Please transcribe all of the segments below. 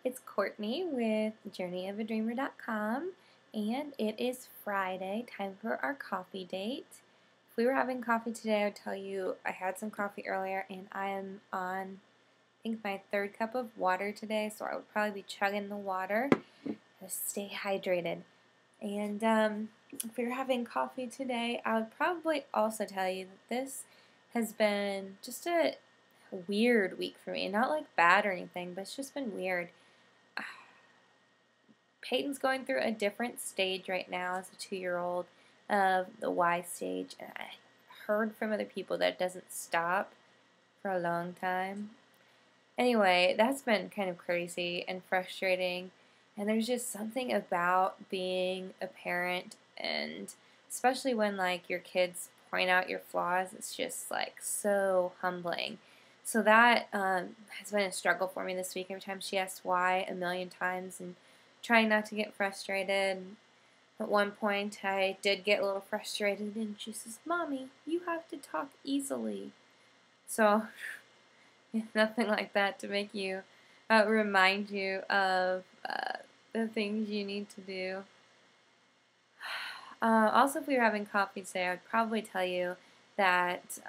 it's Courtney with JourneyOfADreamer.com, and it is Friday, time for our coffee date. If we were having coffee today, I'd tell you I had some coffee earlier, and I am on, I think, my third cup of water today, so I would probably be chugging the water to stay hydrated. And if we were having coffee today, I would probably also tell you that this has been just a weird week for me. Not like bad or anything, but it's just been weird. Peyton's going through a different stage right now as a 2-year-old of the Y stage, and I heard from other people that it doesn't stop for a long time. Anyway, that's been kind of crazy and frustrating, and there's just something about being a parent, and especially when like your kids point out your flaws, it's just like so humbling. So that has been a struggle for me this week. Every time she asks why a million times and trying not to get frustrated. At one point, I did get a little frustrated, and she says, "Mommy, you have to talk easily." So, nothing like that to make you, remind you of the things you need to do. Also, if we were having coffee today, I would probably tell you that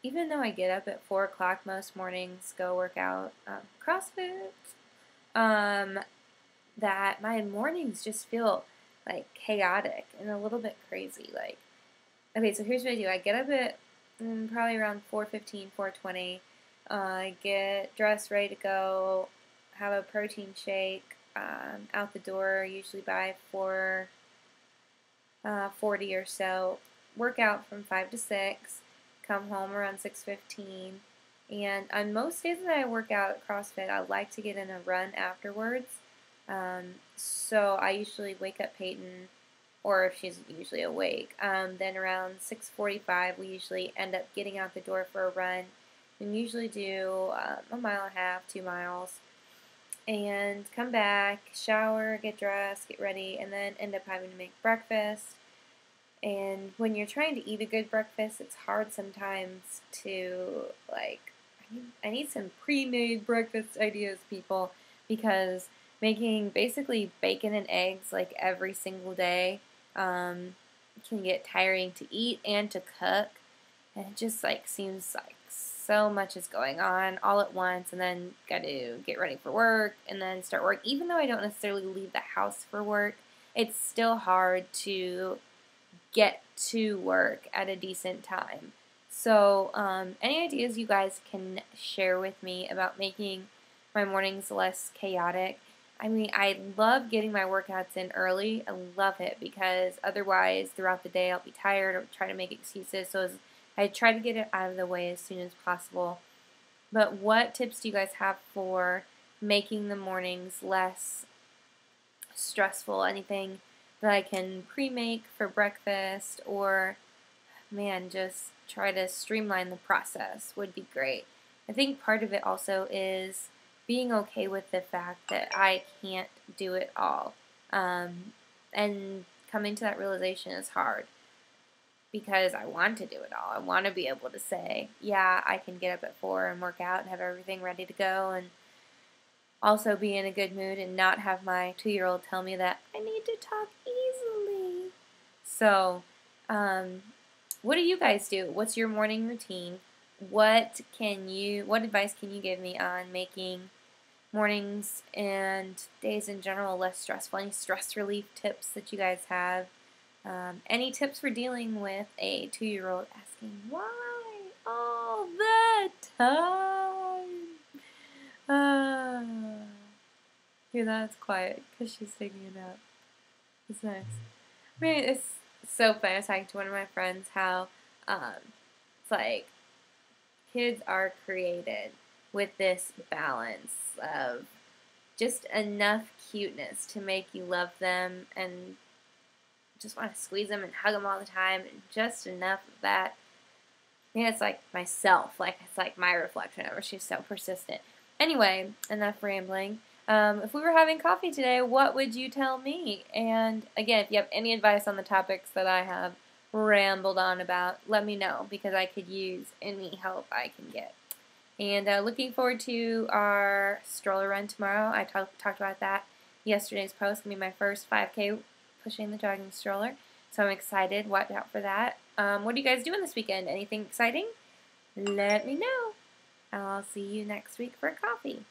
even though I get up at 4 o'clock most mornings, go work out CrossFit, that my mornings just feel like chaotic and a little bit crazy. Like, okay, so here's what I do. I get up at probably around 4:15, 4:20. I get dressed, ready to go, have a protein shake, out the door usually by 4:40 or so. Work out from 5 to 6. Come home around 6:15. And on most days that I work out at CrossFit, I like to get in a run afterwards. So I usually wake up Peyton, or if she's usually awake, then around 6:45 we usually end up getting out the door for a run. And usually do 1.5 miles, 2 miles, and come back, shower, get dressed, get ready, and then end up having to make breakfast. And when you're trying to eat a good breakfast, it's hard sometimes to, like, I need some pre-made breakfast ideas, people, because making basically bacon and eggs like every single day can get tiring to eat and to cook. And it just like seems like so much is going on all at once, and then got to get ready for work and then start work. Even though I don't necessarily leave the house for work, it's still hard to get to work at a decent time. So, any ideas you guys can share with me about making my mornings less chaotic? I mean, I love getting my workouts in early. I love it because otherwise, throughout the day, I'll be tired or try to make excuses. So, I try to get it out of the way as soon as possible. But what tips do you guys have for making the mornings less stressful? Anything that I can pre-make for breakfast, or man, just try to streamline the process would be great. I think part of it also is being okay with the fact that I can't do it all. And coming to that realization is hard because I want to do it all. I want to be able to say, yeah, I can get up at 4 and work out and have everything ready to go, and also be in a good mood and not have my 2-year-old tell me that I need to talk easily. So, what do you guys do? What's your morning routine? What advice can you give me on making mornings and days in general less stressful? Any stress relief tips that you guys have? Any tips for dealing with a 2-year-old asking why all the time? Hear that? It's quiet because she's taking a nap. It's nice. I mean, it's so fun. I was talking to one of my friends how it's like kids are created with this balance of just enough cuteness to make you love them and just want to squeeze them and hug them all the time, and just enough of that. Yeah, it's like myself. Like, it's like my reflection of her. She's so persistent. Anyway, enough rambling. If we were having coffee today, what would you tell me? And again, if you have any advice on the topics that I have rambled on about, let me know, because I could use any help I can get. And looking forward to our stroller run tomorrow. I talked about that yesterday's post. It's going to be my first 5K pushing the jogging stroller. So I'm excited. Watch out for that. What are you guys doing this weekend? Anything exciting? Let me know. I'll see you next week for coffee.